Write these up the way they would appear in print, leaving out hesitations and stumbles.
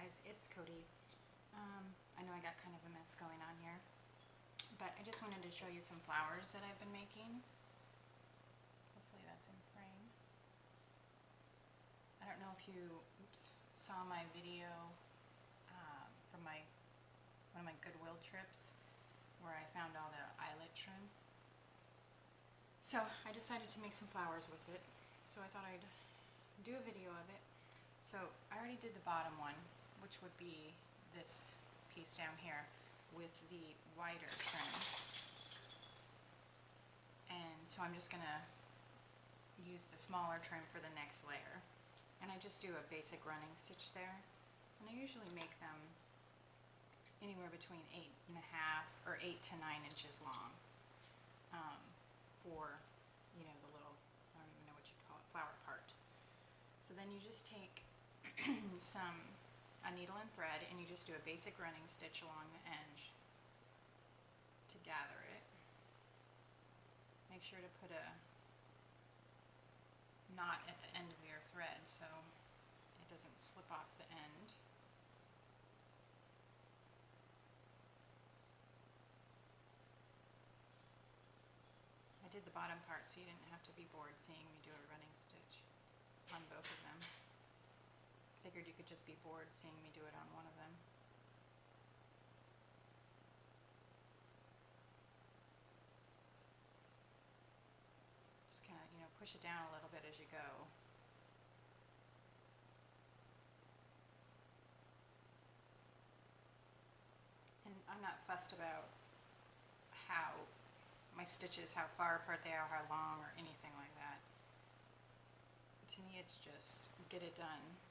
guys, it's Cody. I know I got kind of a mess going on here, but I just wanted to show you some flowers that I've been making. Hopefully that's in frame. I don't know if you saw my video from one of my Goodwill trips where I found all the eyelet trim. So I decided to make some flowers with it, so I thought I'd do a video of it. So I already did the bottom one, which would be this piece down here with the wider trim. And so I'm just gonna use the smaller trim for the next layer. And I just do a basic running stitch there. And I usually make them anywhere between 8.5 or 8 to 9 inches long for, you know, the little, I don't even know what you'd call it, flower part. So then you just take a needle and thread, and you just do a basic running stitch along the edge to gather it. Make sure to put a knot at the end of your thread so it doesn't slip off the end. I did the bottom part so you didn't have to be bored seeing me do a running stitch on both of them. Figured you could just be bored seeing me do it on one of them. Just kind of, you know, push it down a little bit as you go. And I'm not fussed about how my stitches, how far apart they are, how long, or anything like that. To me, it's just get it done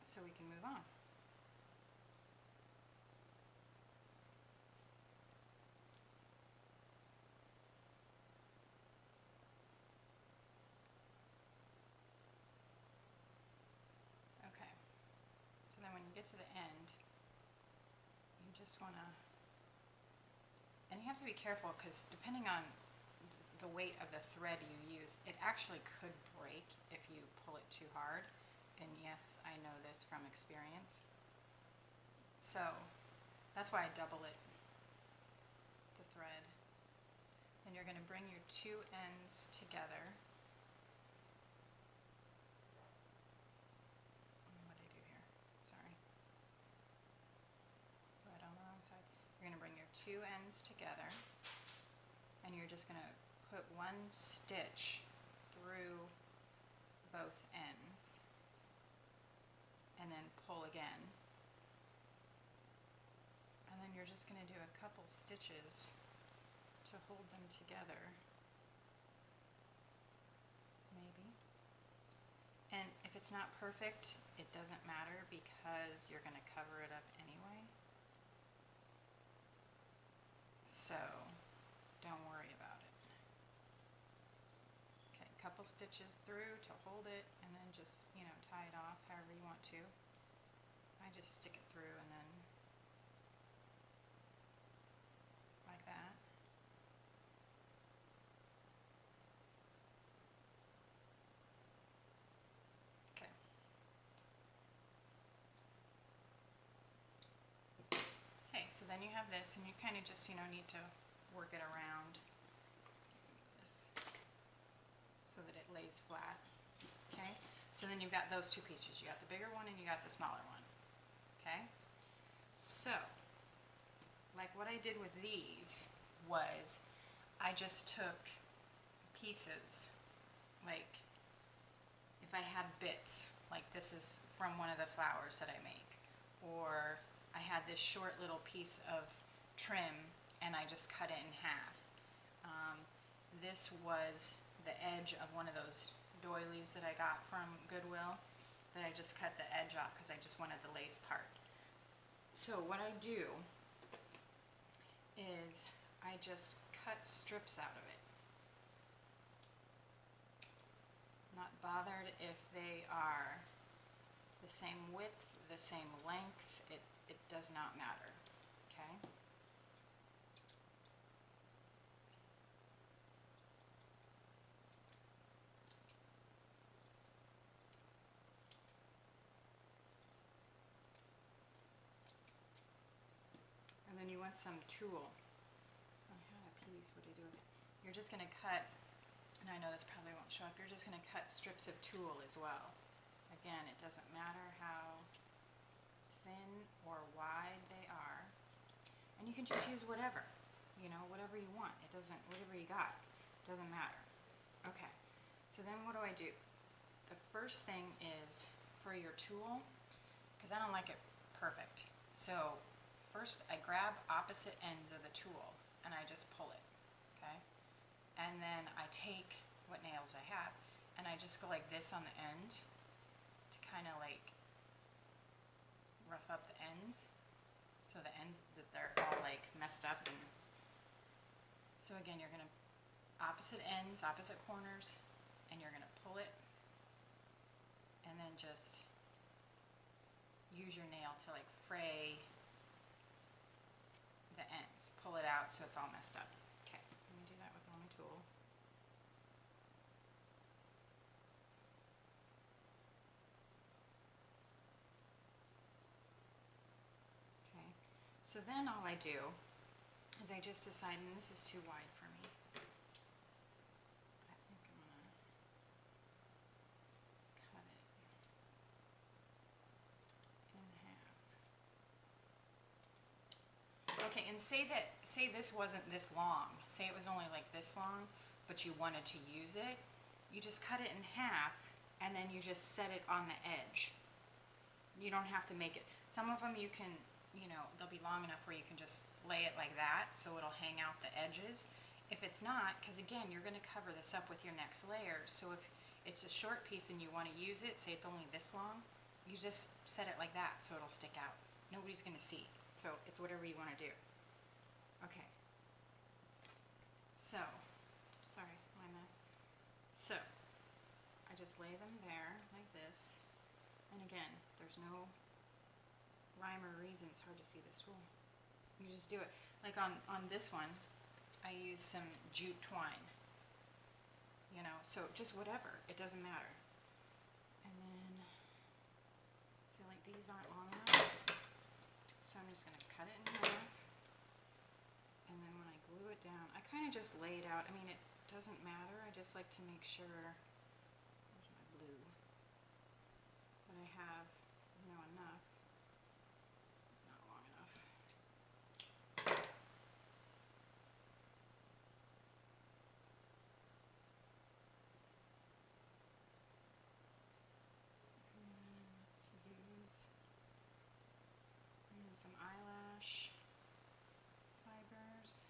so we can move on. Okay, so then when you get to the end, you just want to, and you have to be careful because depending on the weight of the thread you use, it actually could break if you pull it too hard. And yes, I know this from experience. So that's why I double it, the thread. And you're going to bring your two ends together. What did I do here? Sorry. Thread on the wrong side. You're going to bring your two ends together, and you're just going to put one stitch through both ends and then pull again. And then you're just going to do a couple stitches to hold them together, maybe. And if it's not perfect, it doesn't matter because you're going to cover it up anyway. So don't worry about it. Okay, a couple stitches through to hold it, and then just, you know, tie it off however you want to. I just stick it through and then like that. Okay. Okay, so then you have this, and you kind of just, you know, need to work it around this so that it lays flat. Okay, so then you've got those two pieces. You got the bigger one and you got the smaller one. Okay, so like what I did with these was I just took pieces, like if I had bits, like this is from one of the flowers that I make, or I had this short little piece of trim and I just cut it in half. This was the edge of one of those doilies that I got from Goodwill that I just cut the edge off because I just wanted the lace part. So what I do is I just cut strips out of it. Not bothered if they are the same width, the same length, it does not matter, okay? want some tulle. I had a piece, what do you do with it? You're just gonna cut, and I know this probably won't show up, you're just gonna cut strips of tulle as well. Again, it doesn't matter how thin or wide they are. And you can just use whatever, you know, whatever you want. It doesn't, whatever you got, doesn't matter. Okay, so then what do I do? The first thing is for your tulle, because I don't like it perfect. So first I grab opposite ends of the tulle and I just pull it, okay? And then I take what nails I have and I just go like this on the end to kind of like rough up the ends. So the ends that they're all like messed up, and so again you're gonna opposite ends, opposite corners, and you're gonna pull it and then just use your nail to like fray the ends. Pull it out so it's all messed up. Okay, let me do that with my tool. So then all I do is I just decide, and this is too wide for me. I think I'm gonna cut it in half. Okay, and say this wasn't this long. Say it was only like this long, but you wanted to use it. You just cut it in half, and then you just set it on the edge. You don't have to make it. Some of them you can, you know, they'll be long enough where you can just lay it like that so it'll hang out the edges. If it's not, because again, you're going to cover this up with your next layer, so if it's a short piece and you want to use it, say it's only this long, you just set it like that so it'll stick out. Nobody's going to see, so it's whatever you want to do. Okay, so, sorry, my mess. So, I just lay them there like this, and again, there's no rhyme or reason. It's hard to see this tool. You just do it. Like on this one, I use some jute twine. You know, so just whatever. It doesn't matter. And then, so like these aren't long enough. So I'm just going to cut it in half. And then when I glue it down, I kind of just lay it out. I mean, it doesn't matter. I just like to make sure, where's my glue, that I have, you know, enough. Some eyelash fibers.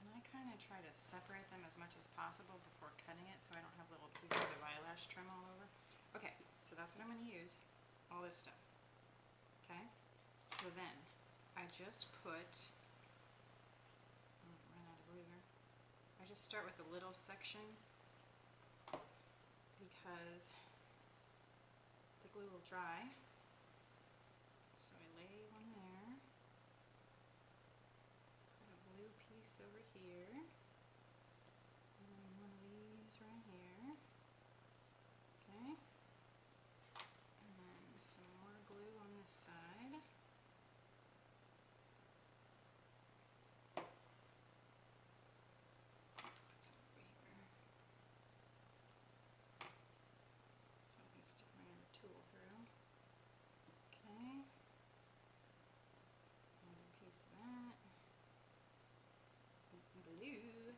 And I kind of try to separate them as much as possible before cutting it so I don't have little pieces of eyelash trim all over. Okay, so that's what I'm going to use, all this stuff. Okay, so then I just put, ran out of glue here. I just start with a little section because the glue will dry. So I lay one there, put a blue piece over here, and then one of these right here. Okay, and then some more glue on this side. Put some over here so I can stick my other tool through. Okay, another piece of that. Glue.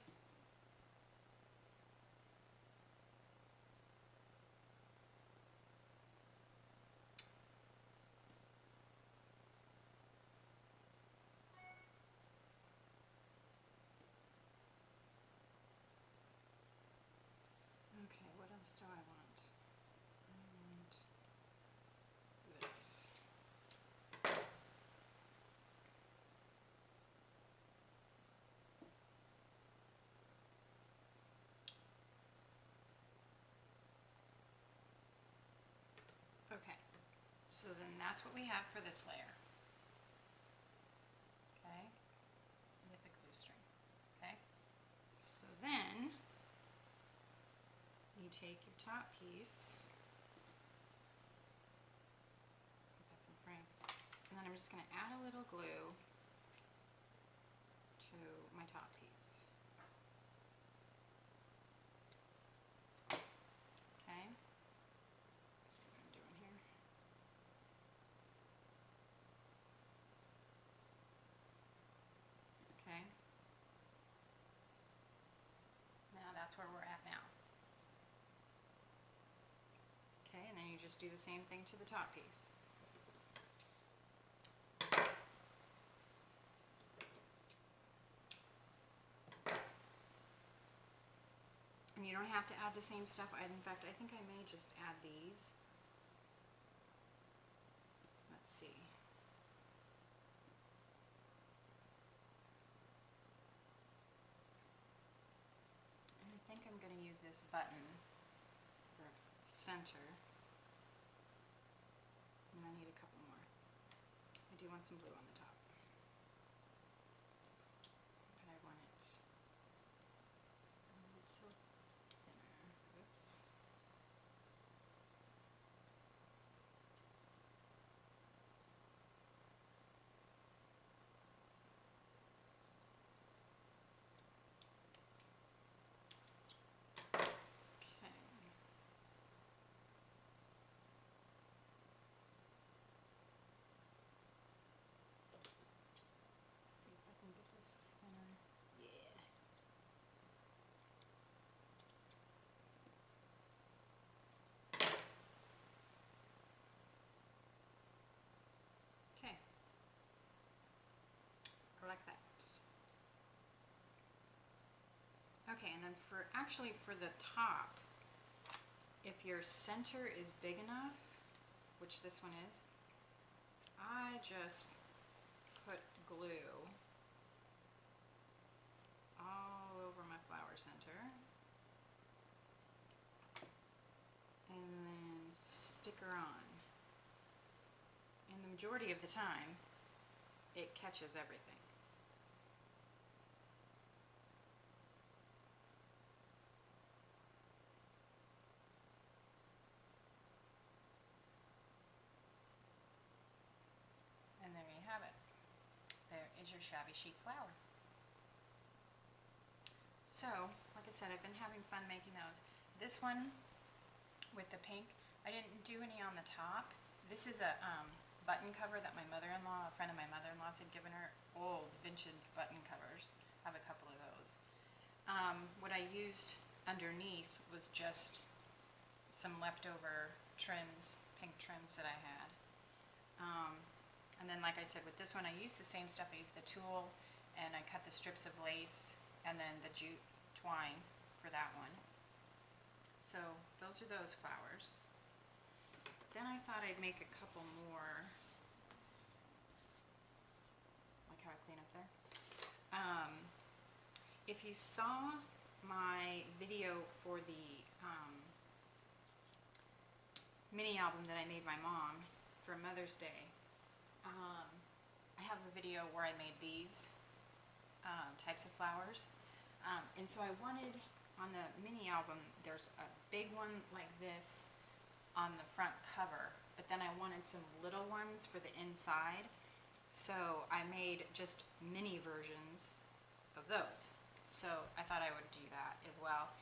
Okay, what else do I want? I want this. Okay, so then that's what we have for this layer. Okay, with the glue string. Okay, so then you take your top piece I'm just going to add a little glue to my top piece. Okay, see what I'm doing here. Okay, now that's where we're at now. Okay, and then you just do the same thing to the top piece. And you don't have to add the same stuff. In fact, I think I may just add these. Let's see. And I think I'm going to use this button for center. And I need a couple more. I do want some blue on the top. But I want it a little thinner. Oops. See if I can get this thinner. Yeah. Okay. I like that. Okay, and then for the top, if your center is big enough, which this one is, I just put glue all over my flower center and then stick her on. And the majority of the time, it catches everything. And there you have it. There is your Shabby Chic flower. So, like I said, I've been having fun making those. This one with the pink, I didn't do any on the top. This is a button cover that my mother-in-law, a friend of my mother-in-law's had given her, old vintage button covers. I have a couple of those. What I used underneath was just some leftover trims, pink trims that I had. And then, like I said, with this one, I used the same stuff. I used the tulle, and I cut the strips of lace, and then the jute twine for that one. So those are those flowers. Then I thought I'd make a couple more. Like how I clean up there. If you saw my video for the mini album that I made my mom for Mother's Day, I have a video where I made these types of flowers. And so I wanted, on the mini album, there's a big one like this on the front cover, but then I wanted some little ones for the inside. So I made just mini versions of those. So I thought I would do that as well.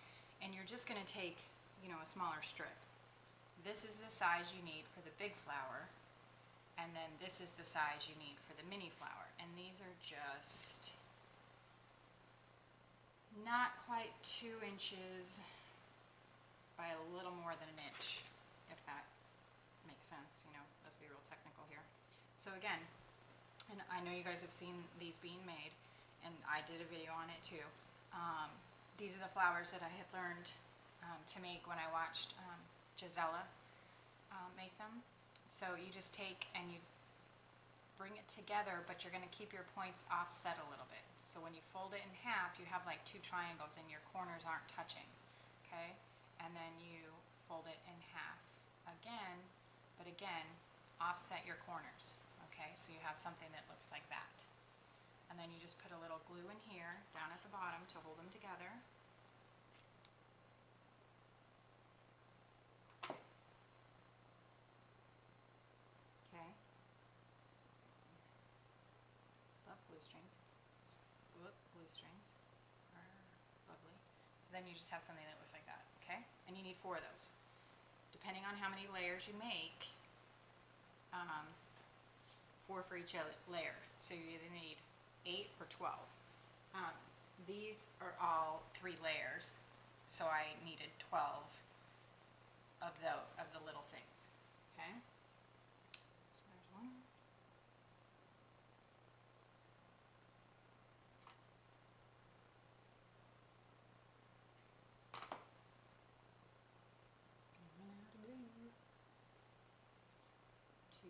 And you're just going to take, you know, a smaller strip. This is the size you need for the big flower. And then this is the size you need for the mini flower. And these are just not quite 2 inches by a little more than an inch, if that makes sense. You know, let's be real technical here. So again, and I know you guys have seen these being made, and I did a video on it too. These are the flowers that I had learned to make when I watched Gisela make them. So you just take and you bring it together, but you're going to keep your points offset a little bit. So when you fold it in half, you have like 2 triangles and your corners aren't touching, okay? And then you fold it in half again, but again, offset your corners, okay? So you have something that looks like that. And then you just put a little glue in here, down at the bottom to hold them together. Okay. strings. Whoop, glue strings. Lovely. So then you just have something that looks like that, okay? And you need 4 of those. Depending on how many layers you make, 4 for each layer. So you either need 8 or 12. These are all 3 layers, so I needed 12 of the little things, okay? So there's one. Run out of glue. 2.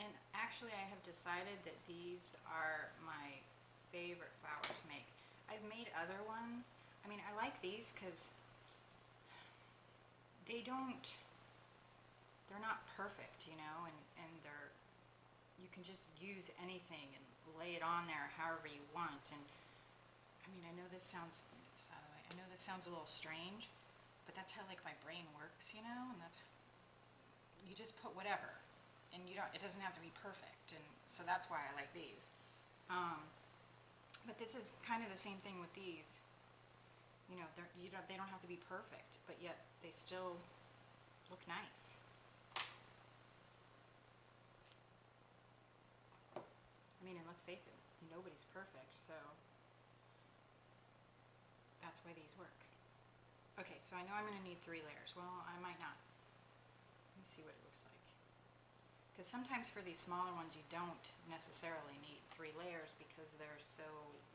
And actually I have decided that these are my favorite flowers to make. I've made other ones. I mean, I like these because they're not perfect, you know, and you can just use anything and lay it on there however you want. And I mean, I know this sounds, I know this sounds a little strange, but that's how like my brain works, you know, and that's, you just put whatever, and it doesn't have to be perfect, and so that's why I like these. But this is kind of the same thing with these. You know, they don't have to be perfect, but yet they still look nice. I mean, and let's face it, nobody's perfect, so that's why these work. Okay, so I know I'm going to need 3 layers. Well, I might not. Let me see what it looks like. Because sometimes for these smaller ones, you don't necessarily need 3 layers because they're so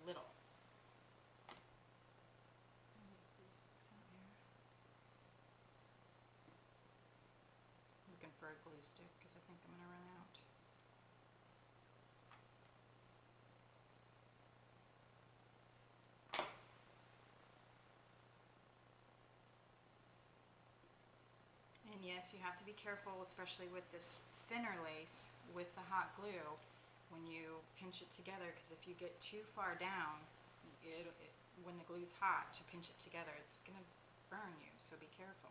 little. Looking for a glue stick because I think I'm going to run out. And yes, you have to be careful, especially with this thinner lace with the hot glue when you pinch it together, because if you get too far down, when the glue's hot to pinch it together, it's going to burn you, so be careful.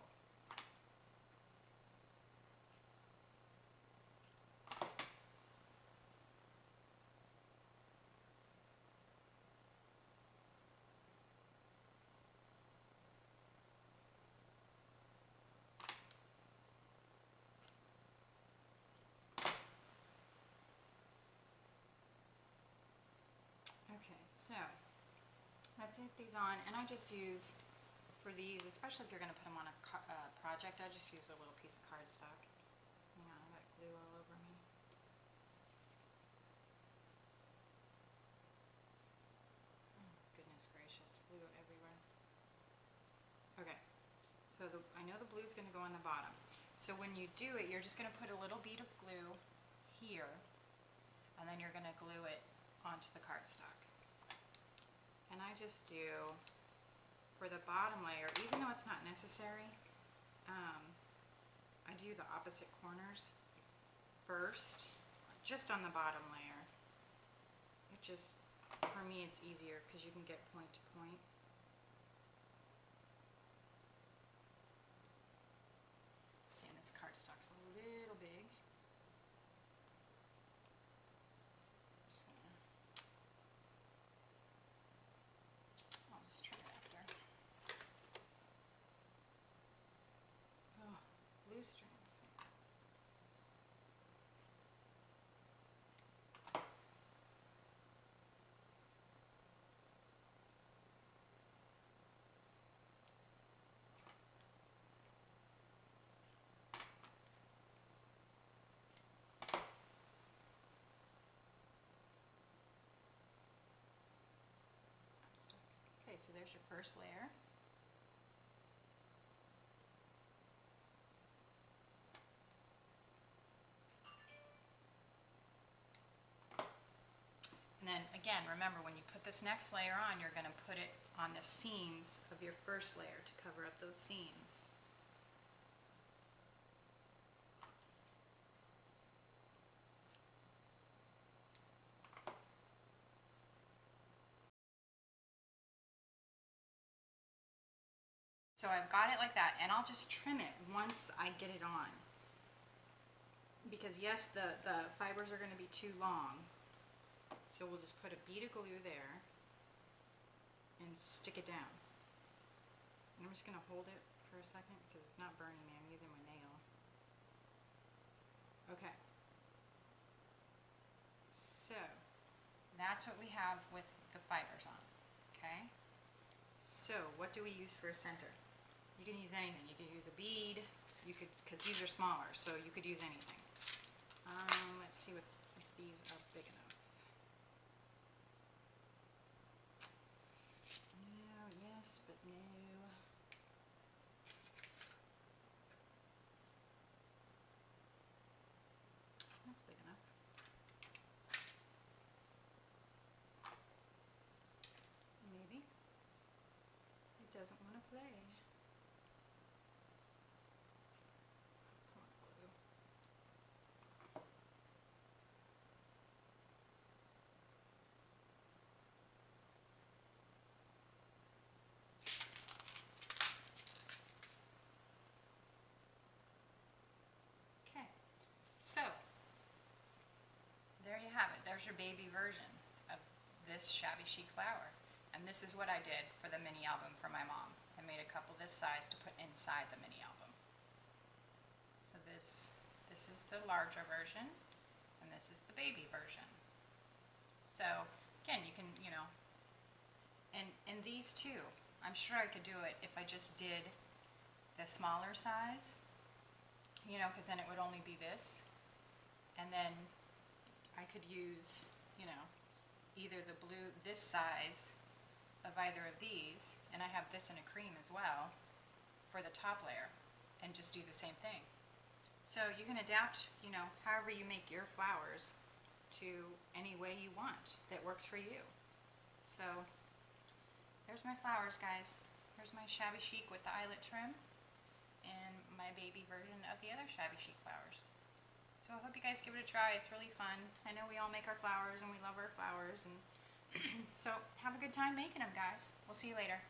Okay, so let's get these on, and I just use, for these, especially if you're going to put them on a project, I just use a little piece of cardstock. Hang on, I got glue all over me. Oh, goodness gracious, glue everywhere. Okay, so I know the blue's going to go on the bottom. So when you do it, you're just going to put a little bead of glue here, and then you're going to glue it onto the cardstock. And I just do, for the bottom layer, even though it's not necessary, I do the opposite corners first, just on the bottom layer. It just, for me, it's easier because you can get point to point. See, and this cardstock's a little big. I'll just try it after. Oh, glue strings. Okay, so there's your first layer. And then again, remember, when you put this next layer on, you're going to put it on the seams of your first layer to cover up those seams. So I've got it like that, and I'll just trim it once I get it on. because yes, the fibers are going to be too long. So we'll just put a bead of glue there and stick it down. And I'm just going to hold it for a second because it's not burning me. I'm using my nail. Okay. So that's what we have with the fibers on. Okay. So what do we use for a center? You can use anything. You can use a bead. You could, because these are smaller, so you could use anything. Let's see if these are big enough. No, yes, but no. That's big enough. Maybe. It doesn't want to play. Come on, glue. Okay, so there you have it. There's your baby version of this Shabby Chic flower. And this is what I did for the mini album for my mom. I made a couple this size to put inside the mini album. So this is the larger version, and this is the baby version. So again, you can, you know, and these two, I'm sure I could do it if I just did the smaller size, you know, because then it would only be this, and then I could use, you know, either the blue, this size of either of these, and I have this in a cream as well for the top layer, and just do the same thing. So you can adapt, you know, however you make your flowers to any way you want that works for you. So there's my flowers, guys. Here's my Shabby Chic with the eyelet trim, and my baby version of the other Shabby Chic flowers. So I hope you guys give it a try. It's really fun. I know we all make our flowers and we love our flowers, and so have a good time making them, guys. We'll see you later.